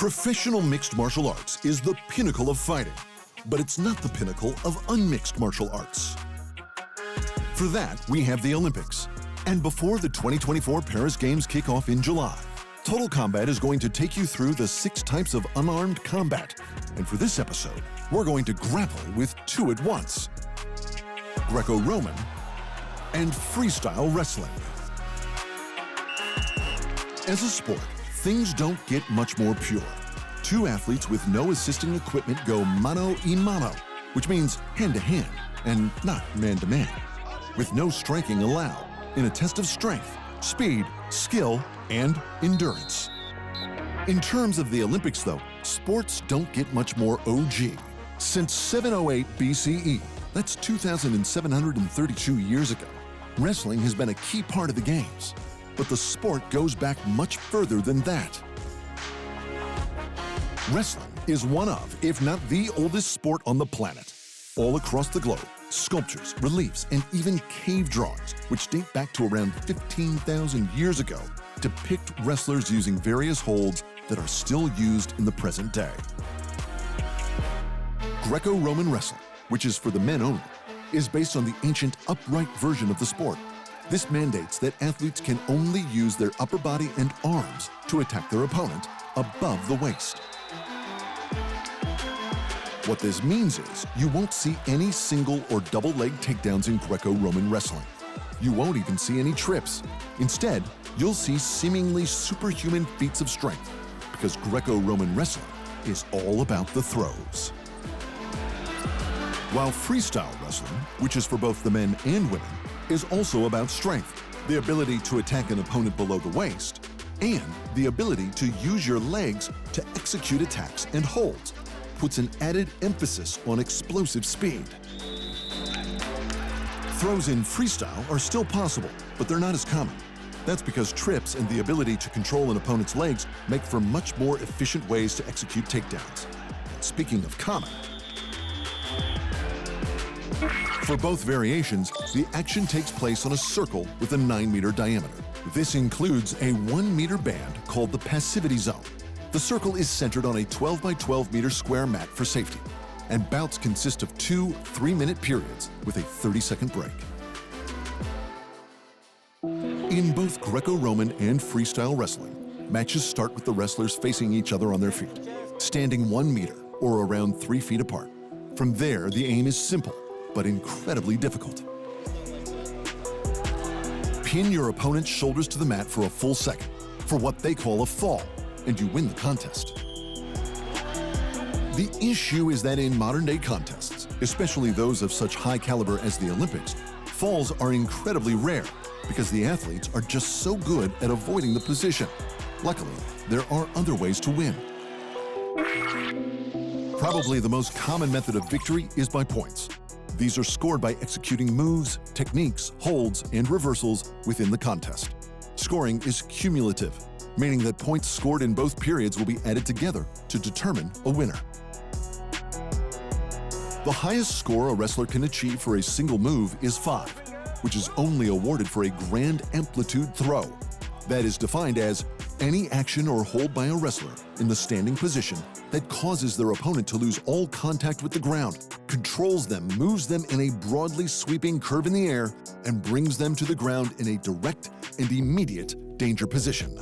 Professional mixed martial arts is the pinnacle of fighting, but it's not the pinnacle of unmixed martial arts. For that, we have the Olympics. And before the 2024 Paris Games kick off in July, Total Combat is going to take you through the 6 types of unarmed combat. And for this episode, we're going to grapple with 2 at once: Greco-Roman and Freestyle wrestling. As a sport, things don't get much more pure. 2 athletes with no assisting equipment go mano a mano, which means hand-to-hand and not man-to-man, with no striking allowed, in a test of strength, speed, skill, and endurance. In terms of the Olympics, though, sports don't get much more OG. Since 708 BCE, that's 2,732 years ago, wrestling has been a key part of the Games. But the sport goes back much further than that. Wrestling is one of, if not the oldest sport on the planet. All across the globe, sculptures, reliefs, and even cave drawings, which date back to around 15,000 years ago, depict wrestlers using various holds that are still used in the present day. Greco-Roman wrestling, which is for the men only, is based on the ancient upright version of the sport. This mandates that athletes can only use their upper body and arms to attack their opponent above the waist. What this means is you won't see any single or double leg takedowns in Greco-Roman wrestling. You won't even see any trips. Instead, you'll see seemingly superhuman feats of strength, because Greco-Roman wrestling is all about the throws. While freestyle wrestling, which is for both the men and women, is also about strength, the ability to attack an opponent below the waist, and the ability to use your legs to execute attacks and holds, puts an added emphasis on explosive speed. Throws in freestyle are still possible, but they're not as common. That's because trips and the ability to control an opponent's legs make for much more efficient ways to execute takedowns. And speaking of common, for both variations, the action takes place on a circle with a 9-meter diameter. This includes a 1-meter band called the passivity zone. The circle is centered on a 12 by 12 meter square mat for safety, and bouts consist of 2 3-minute periods with a 30-second break. In both Greco-Roman and freestyle wrestling, matches start with the wrestlers facing each other on their feet, standing 1 meter or around 3 feet apart. From there, the aim is simple, but incredibly difficult. Pin your opponent's shoulders to the mat for a full second, for what they call a fall, and you win the contest. The issue is that in modern-day contests, especially those of such high caliber as the Olympics, falls are incredibly rare because the athletes are just so good at avoiding the position. Luckily, there are other ways to win. Probably the most common method of victory is by points. These are scored by executing moves, techniques, holds, and reversals within the contest. Scoring is cumulative, meaning that points scored in both periods will be added together to determine a winner. The highest score a wrestler can achieve for a single move is 5, which is only awarded for a grand amplitude throw. That is defined as any action or hold by a wrestler in the standing position that causes their opponent to lose all contact with the ground, controls them, moves them in a broadly sweeping curve in the air, and brings them to the ground in a direct and immediate danger position.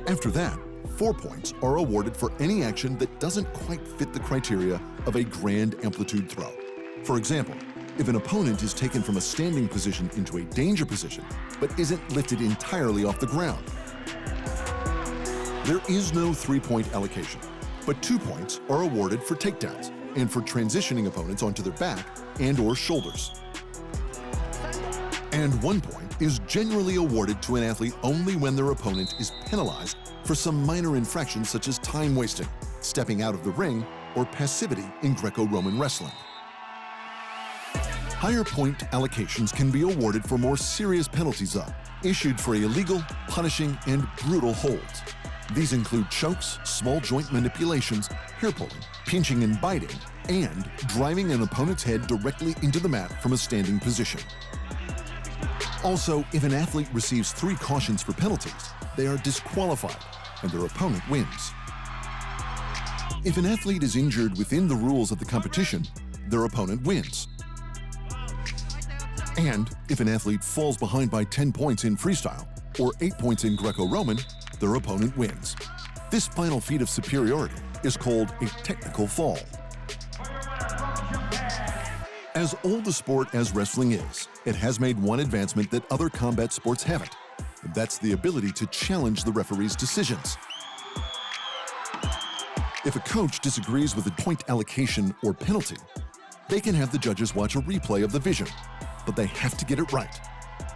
After that, 4 points are awarded for any action that doesn't quite fit the criteria of a grand amplitude throw. For example, if an opponent is taken from a standing position into a danger position, but isn't lifted entirely off the ground. There is no 3-point allocation, but 2 points are awarded for takedowns and for transitioning opponents onto their back and/or shoulders. And 1 point is generally awarded to an athlete only when their opponent is penalized for some minor infractions such as time wasting, stepping out of the ring, or passivity in Greco-Roman wrestling. Higher point allocations can be awarded for more serious penalties though, issued for illegal, punishing, and brutal holds. These include chokes, small joint manipulations, hair pulling, pinching and biting, and driving an opponent's head directly into the mat from a standing position. Also, if an athlete receives 3 cautions for penalties, they are disqualified. and their opponent wins. If an athlete is injured within the rules of the competition, their opponent wins. And if an athlete falls behind by 10 points in freestyle or 8 points in Greco-Roman, their opponent wins. This final feat of superiority is called a technical fall. As old a sport as wrestling is, it has made one advancement that other combat sports haven't, and that's the ability to challenge the referee's decisions. If a coach disagrees with a point allocation or penalty, they can have the judges watch a replay of the vision, but they have to get it right.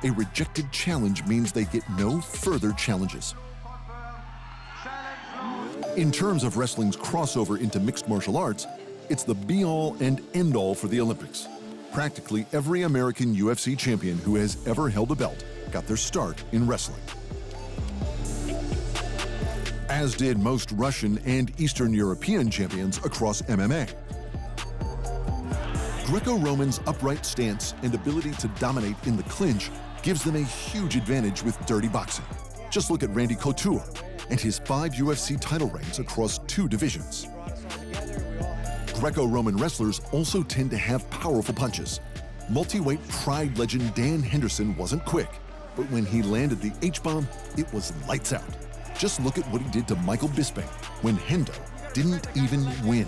A rejected challenge means they get no further challenges. In terms of wrestling's crossover into mixed martial arts, it's the be-all and end-all for the Olympics. Practically every American UFC champion who has ever held a belt got their start in wrestling. As did most Russian and Eastern European champions across MMA. Greco-Roman's upright stance and ability to dominate in the clinch gives them a huge advantage with dirty boxing. Just look at Randy Couture and his 5 UFC title reigns across 2 divisions. Greco-Roman wrestlers also tend to have powerful punches. Multi-weight Pride legend Dan Henderson wasn't quick, but when he landed the H-bomb, it was lights out. Just look at what he did to Michael Bisping when Hendo didn't even win.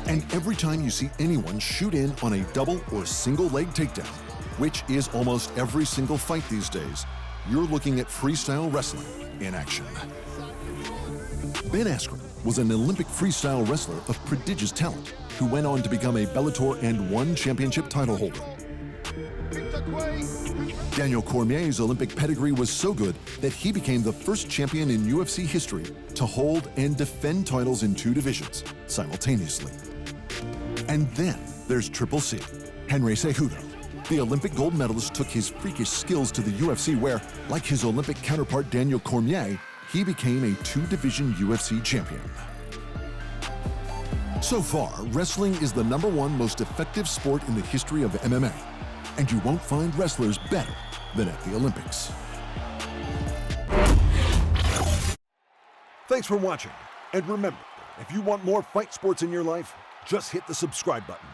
And every time you see anyone shoot in on a double or single leg takedown, which is almost every single fight these days, you're looking at freestyle wrestling in action. Ben Askren was an Olympic freestyle wrestler of prodigious talent who went on to become a Bellator and 1 championship title holder. Daniel Cormier's Olympic pedigree was so good that he became the first champion in UFC history to hold and defend titles in 2 divisions simultaneously. And then there's Triple C, Henry Cejudo. The Olympic gold medalist took his freakish skills to the UFC where, like his Olympic counterpart Daniel Cormier, he became a 2-division UFC champion. So far, wrestling is the #1 most effective sport in the history of MMA, and you won't find wrestlers better than at the Olympics. Thanks for watching, and remember, if you want more fight sports in your life, just hit the subscribe button.